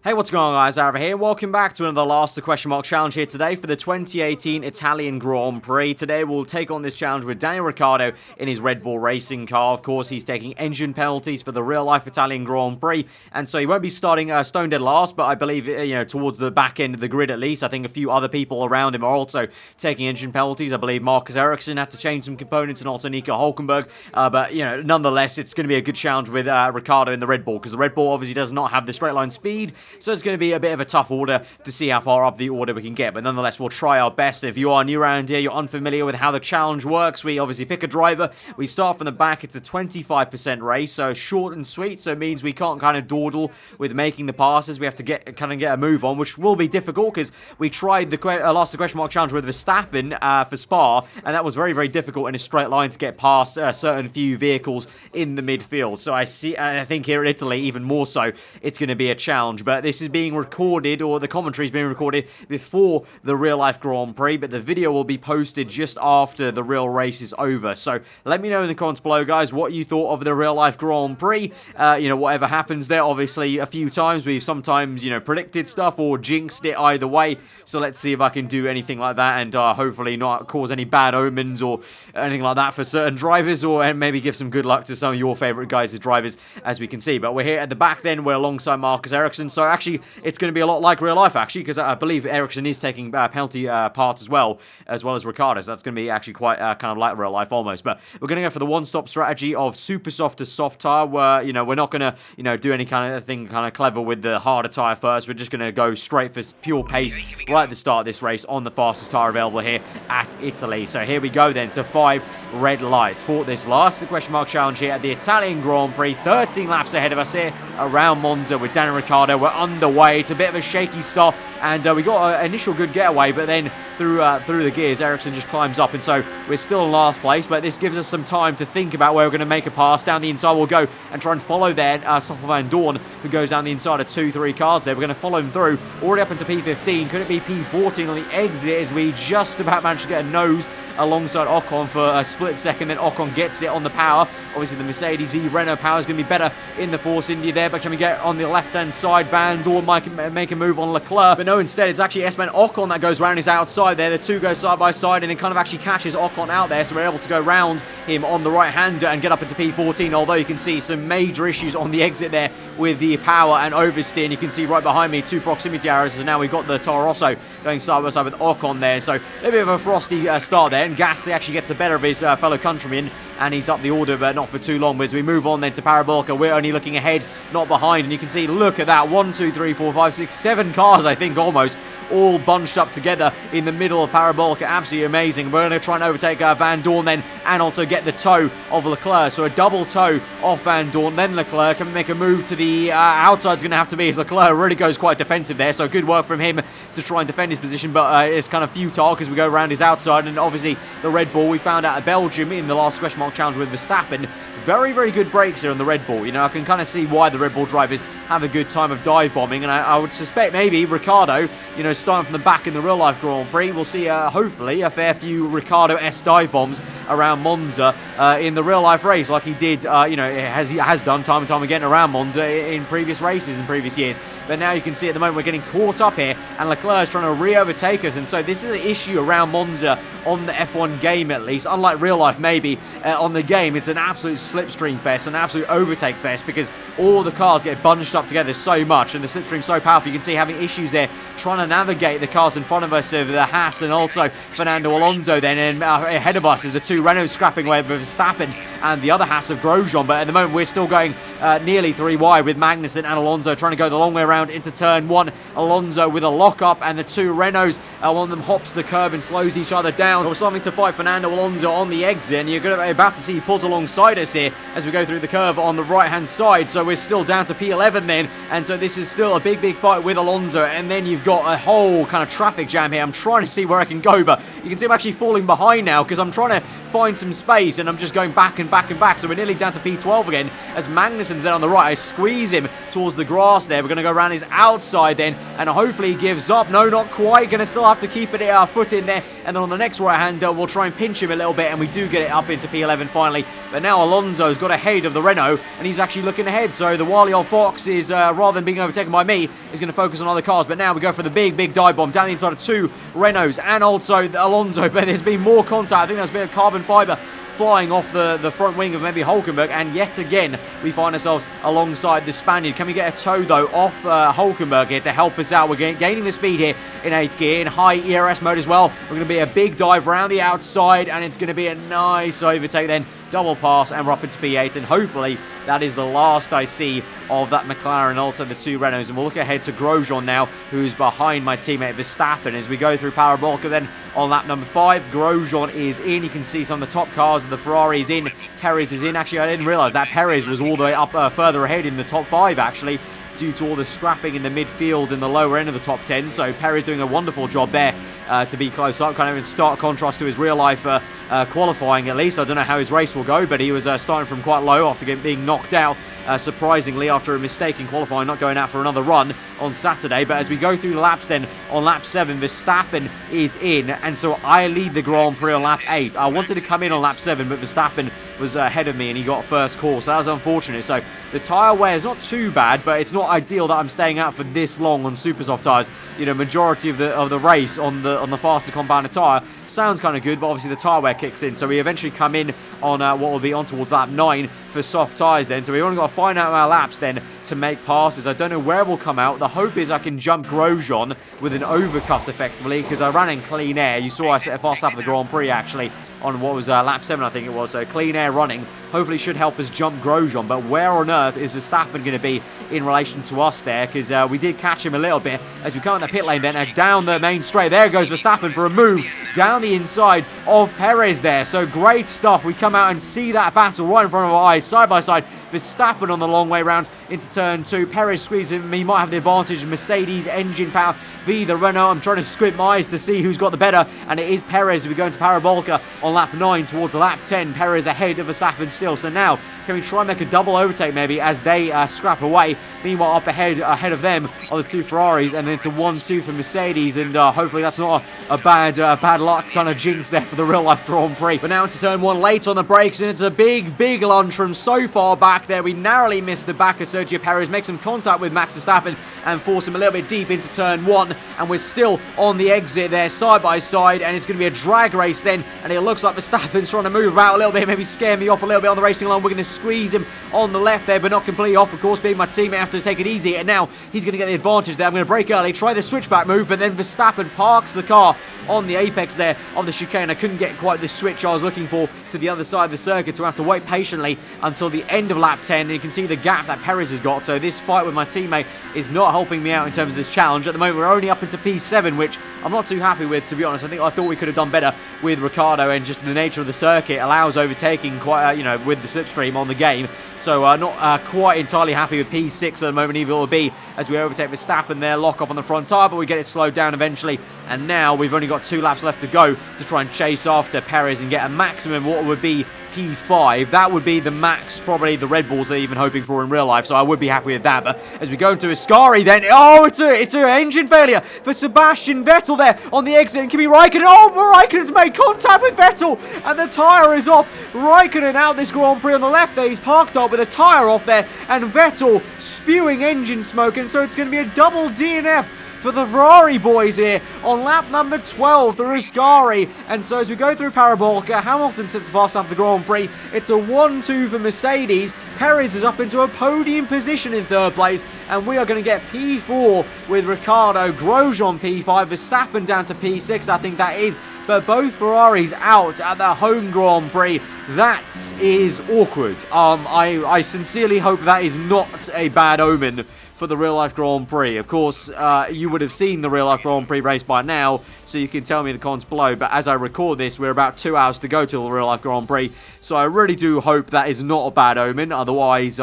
Hey, what's going on, guys? Aarava here. Welcome back to another Last the Question Mark challenge here today for the 2018 Italian Grand Prix. Today, we'll take on this challenge with Daniel Ricciardo in his Red Bull racing car. Of course, he's taking engine penalties for the real-life Italian Grand Prix, and so he won't be starting stone dead last, but I believe, towards the back end of the grid at least. I think a few other people around him are also taking engine penalties. I believe Marcus Ericsson had to change some components and also Nico Hülkenberg, but, nonetheless, it's going to be a good challenge with Ricciardo in the Red Bull, because the Red Bull obviously does not have the straight line speed. So it's going to be a bit of a tough order to see how far up the order we can get. But nonetheless, we'll try our best. If you are new around here, you're unfamiliar with how the challenge works, we obviously pick a driver. We start from the back. It's a 25% race, so short and sweet. So it means we can't kind of dawdle with making the passes. We have to get a move on, which will be difficult because we tried the Last question mark challenge with Verstappen for Spa, and that was very, very difficult in a straight line to get past certain few vehicles in the midfield. So I think here in Italy, even more so, it's going to be a challenge. But this is being recorded, or the commentary is being recorded before the real life Grand Prix, but the video will be posted just after the real race is over. So let me know in the comments below, guys, what you thought of the real life Grand Prix. Whatever happens there, obviously a few times we've sometimes predicted stuff or jinxed it either way, so let's see if I can do anything like that and hopefully not cause any bad omens or anything like that for certain drivers, or maybe give some good luck to some of your favorite guys as drivers, as we can see. But we're here at the back then, we're alongside Marcus Ericsson, so actually it's going to be a lot like real life, actually, because I believe Ericsson is taking penalty parts as well as Ricciardo, so that's going to be actually quite kind of like real life almost. But we're going to go for the one-stop strategy of super soft to soft tire, where we're not going to do any kind of thing kind of clever with the harder tire first. We're just going to go straight for pure pace right at the start of this race on the fastest tire available here at Italy. So here we go then to 5 red lights for this last question mark challenge here at the Italian Grand Prix. 13 laps ahead of us here around Monza with Daniel Ricciardo. We're underway. It's a bit of a shaky start, and we got an initial good getaway, but then through the gears, Ericsson just climbs up, and so we're still in last place. But this gives us some time to think about where we're going to make a pass. Down the inside we'll go and try and follow there Stoffel van Dorn, who goes down the inside of 2-3 cars there. We're going to follow him through already up into P15. Could it be P14 on the exit, as we just about managed to get a nose alongside Ocon for a split second, then Ocon gets it on the power. Obviously the Mercedes v Renault power is going to be better in the Force India there, but can we get on the left hand side? Van Dorn might make a move on Leclerc, but no, instead it's actually S-Man Ocon that goes round his outside there. The two go side by side, and it kind of actually catches Ocon out there, so we're able to go round him on the right hander and get up into P14, although you can see some major issues on the exit there with the power and oversteer. And you can see right behind me 2 proximity arrows, so now we've got the Toro Rosso going side by side with Ocon there, so a bit of a frosty start there, and Gasly actually gets the better of his fellow countryman, and he's up the order, but not for too long. As we move on then to Parabolica, we're only looking ahead, not behind, and you can see, look at that, 1, 2, 3, 4, 5, 6, 7 cars, I think, almost all bunched up together in the middle of Parabolica. Absolutely amazing. We're going to try and overtake Van Dorn then, and also get the toe of Leclerc. So a double toe off Van Dorn, then Leclerc can make a move to the outside. It's going to have to be, as Leclerc really goes quite defensive there. So good work from him to try and defend his position, but it's kind of futile because we go around his outside. And obviously the Red Bull, we found out at Belgium in the last question mark challenge with Verstappen, very, very good brakes here on the Red Bull. I can kind of see why the Red Bull drivers have a good time of dive bombing, and I would suspect maybe Ricciardo, starting from the back in the real life Grand Prix, we'll see hopefully a fair few Ricciardo-esque dive bombs around Monza in the real life race, like he did, he has done time and time again around Monza in previous races in previous years. But now you can see at the moment we're getting caught up here, and Leclerc is trying to re-overtake us, and so this is an issue around Monza on the F1 game, at least. Unlike real life, maybe, on the game, it's an absolute slipstream fest, an absolute overtake fest, because all the cars get bunched up together so much, and the slipstream's so powerful. You can see having issues there trying to navigate the cars in front of us, of the Haas and also Fernando Alonso then, and ahead of us is the 2 Renault scrapping away with Verstappen and the other Haas of Grosjean. But at the moment we're still going nearly 3 wide with Magnussen and Alonso trying to go the long way around into turn 1. Alonso with a lock-up, and the 2 Renaults, one of them hops the curb and slows each other down. Or something to fight Fernando Alonso on the exit, and you're about to see he pulls alongside us here as we go through the curve on the right-hand side. So we're still down to P11 then, and so this is still a big fight with Alonso. And then you've got a whole kind of traffic jam here. I'm trying to see where I can go, but you can see I'm actually falling behind now because I'm trying to find some space, and I'm just going back and back and back. So we're nearly down to P12 again as Magnussen's there on the right. I squeeze him towards the grass there. We're going to go around his outside then, and hopefully he gives up. No, not quite. Going to still have to keep it foot in there, and then on the next right-hander, we'll try and pinch him a little bit, and we do get it up into P11 finally. But now Alonso's got ahead of the Renault, and he's actually looking ahead. So the wily old fox is, rather than being overtaken by me, is going to focus on other cars. But now we go for the big dive bomb down the inside of 2 Renaults and also Alonso. But there's been more contact. I think there's been a carbon fiber flying off the front wing of maybe Hülkenberg, and yet again we find ourselves alongside the Spaniard. Can we get a tow though off Hülkenberg here to help us out? We're gaining the speed here in 8th gear in high ERS mode as well. We're going to be a big dive around the outside, and it's going to be a nice overtake then, double pass, and we're up into P8, and hopefully that is the last I see of that McLaren and also the 2 Renaults. And we'll look ahead to Grosjean now, who's behind my teammate Verstappen as we go through Parabolka. Then on lap number 5, Grosjean is in. You can see some of the top cars of the Ferraris in. Perez is in. Actually, I didn't realise that Perez was all the way up further ahead in the top 5 actually, due to all the scrapping in the midfield in the lower end of the top 10. So Perez doing a wonderful job there to be close up, kind of in stark contrast to his real life qualifying at least. I don't know how his race will go, but he was starting from quite low after being knocked out, surprisingly, after a mistake in qualifying, not going out for another run on Saturday. But as we go through the laps then, on lap 7, Verstappen is in, and so I lead the Grand Prix on lap 8. I wanted to come in on lap 7, but Verstappen was ahead of me and he got first call, so that was unfortunate. So the tyre wear is not too bad, but it's not ideal that I'm staying out for this long on super soft tyres. You know, majority of the race on the faster compounded tyre sounds kind of good, but obviously the tyre wear kicks in. So we eventually come in on what will be on towards lap 9 for soft tyres then. So we've only got to find out our laps then to make passes. I don't know where we'll come out. The hope is I can jump Grosjean with an overcut effectively, because I ran in clean air. You saw I set a fast lap of the Grand Prix actually on what was lap 7, I think it was. So clean air running hopefully should help us jump Grosjean. But where on earth is Verstappen going to be in relation to us there? Because we did catch him a little bit as we come in the pit lane then, down the main straight. There goes Verstappen for a move down the inside of Perez there. So great stuff. We come out and see that battle right in front of our eyes, side by side. Verstappen on the long way round into turn 2. Perez squeezing him. He might have the advantage. Mercedes engine power v the Renault. I'm trying to squint my eyes to see who's got the better, and it is Perez. We go into Parabolka on lap 9 towards lap 10. Perez ahead of Verstappen still. So now, can we try and make a double overtake maybe as they scrap away? Meanwhile, up ahead of them are the 2 Ferraris, and then it's a 1-2 for Mercedes, and hopefully that's not a bad luck kind of jinx there for the real life Grand Prix. But now into turn 1, late on the brakes, and it's a big lunge from so far back there. We narrowly missed the back of Sergio Perez, make some contact with Max Verstappen and force him a little bit deep into turn 1, and we're still on the exit there side by side, and it's going to be a drag race then, and it looks like Verstappen's trying to move about a little bit, maybe scare me off a little bit on the racing line. We're going to squeeze him on the left there, but not completely off, of course, being my teammate. I have to take it easy, and now he's going to get the advantage there. I'm going to brake early, try the switchback move, but then Verstappen parks the car on the apex there of the chicane. I couldn't get quite the switch I was looking for to the other side of the circuit, so I have to wait patiently until the end of lap 10, and you can see the gap that Perez has got. So this fight with my teammate is not helping me out in terms of this challenge. At the moment, we're only up into P7, which I'm not too happy with, to be honest. I thought we could have done better with Ricciardo, and just the nature of the circuit allows overtaking quite, you know, with the slipstream on the game. So not quite entirely happy with P6 at the moment, either will be as we overtake Verstappen there, lock up on the front tyre, but we get it slowed down eventually. And now we've only got 2 laps left to go to try and chase after Perez and get a maximum what would be P5. That would be the max, probably the Red Bulls are even hoping for in real life, so I would be happy with that. But as we go into Ascari then, oh, it's an engine failure for Sebastian Vettel there on the exit, and Kimi Raikkonen, oh, Raikkonen's made contact with Vettel, and the tyre is off. Raikkonen out this Grand Prix on the left there, he's parked up with a tyre off there, and Vettel spewing engine smoke, and so it's going to be a double DNF for the Ferrari boys here on lap number 12, the Ascari. And so as we go through Parabolka, Hamilton sits fast after the Grand Prix. It's a 1-2 for Mercedes. Perez is up into a podium position in 3rd place, and we are going to get P4 with Ricciardo, Grosjean P5, Verstappen down to P6, I think that is. But both Ferraris out at the home Grand Prix. That is awkward. I sincerely hope that is not a bad omen for the real-life Grand Prix. Of course, you would have seen the real-life Grand Prix race by now, so you can tell me in the comments below, but as I record this, we're about 2 hours to go till the real-life Grand Prix, so I really do hope that is not a bad omen. Otherwise,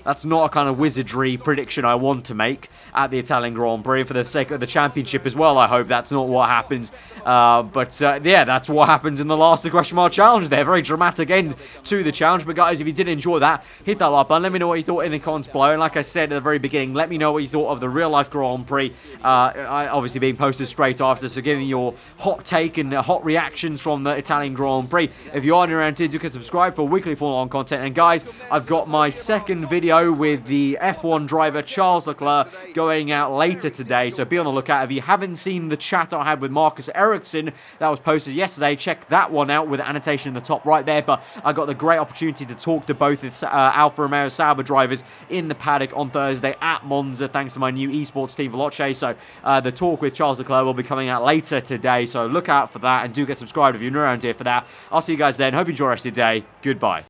that's not a kind of wizardry prediction I want to make at the Italian Grand Prix. For the sake of the championship as well, I hope that's not what happens. Yeah, that's what happens in the last question mark challenge there. Very dramatic end to the challenge. But guys, if you did enjoy that, hit that like button. Let me know what you thought in the comments below. And like I said at the very beginning, let me know what you thought of the real-life Grand Prix. Obviously being posted straight after, so give me your hot take and hot reactions from the Italian Grand Prix. If you are new around here, do subscribe for weekly Formula 1 content. And guys, I've got my second video with the F1 driver Charles Leclerc going out later today, so be on the lookout. If you haven't seen the chat I had with Marcus Ericsson that was posted yesterday, check that one out with an annotation in the top right there. But I got the great opportunity to talk to both Alfa Romeo Sauber drivers in the paddock on Thursday at Monza, thanks to my new esports team Veloce. So the talk with Charles Leclerc will be coming out later today, so look out for that, and do get subscribed if you're new around here for that. I'll see you guys then. Hope you enjoy the rest of your day. Goodbye.